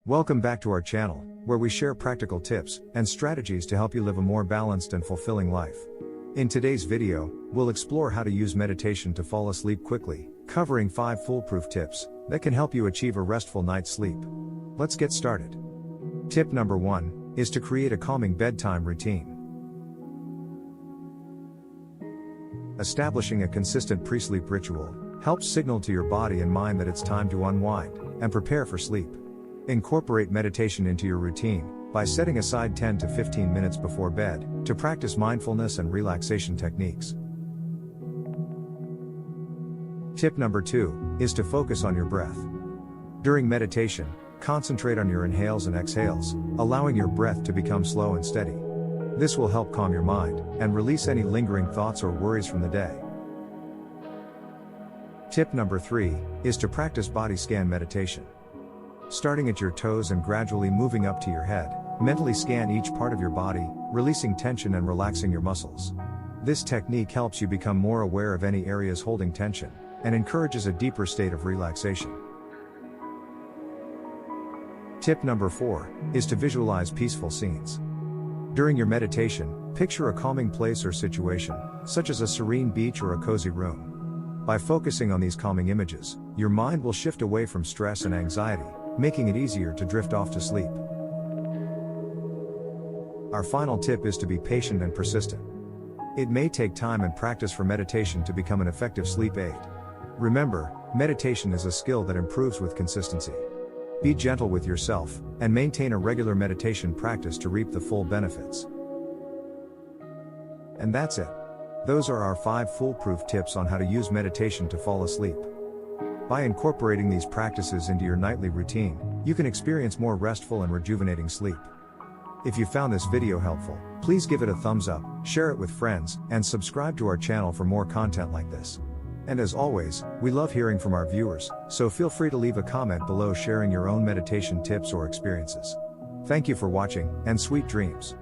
Welcome back to our channel, where we share practical tips and strategies to help you live a more balanced and fulfilling life. In today's video, we'll explore how to use meditation to fall asleep quickly, covering 5 foolproof tips that can help you achieve a restful night's sleep. Let's get started. Tip number 1 is to create a calming bedtime routine. Establishing a consistent pre-sleep ritual helps signal to your body and mind that it's time to unwind and prepare for sleep. Incorporate meditation into your routine by setting aside 10 to 15 minutes before bed to practice mindfulness and relaxation techniques. Tip number 2 is to focus on your breath. During meditation, concentrate on your inhales and exhales, allowing your breath to become slow and steady. This will help calm your mind and release any lingering thoughts or worries from the day. Tip number 3 is to practice body scan meditation. Starting at your toes and gradually moving up to your head, mentally scan each part of your body, releasing tension and relaxing your muscles. This technique helps you become more aware of any areas holding tension and encourages a deeper state of relaxation. Tip number 4 is to visualize peaceful scenes. During your meditation, picture a calming place or situation, such as a serene beach or a cozy room. By focusing on these calming images, your mind will shift away from stress and anxiety, making it easier to drift off to sleep. Our final tip is to be patient and persistent. It may take time and practice for meditation to become an effective sleep aid. Remember, meditation is a skill that improves with consistency. Be gentle with yourself, and maintain a regular meditation practice to reap the full benefits. And that's it. Those are our 5 foolproof tips on how to use meditation to fall asleep. By incorporating these practices into your nightly routine, you can experience more restful and rejuvenating sleep. If you found this video helpful, please give it a thumbs up, share it with friends, and subscribe to our channel for more content like this. And as always, we love hearing from our viewers, so feel free to leave a comment below sharing your own meditation tips or experiences. Thank you for watching, and sweet dreams.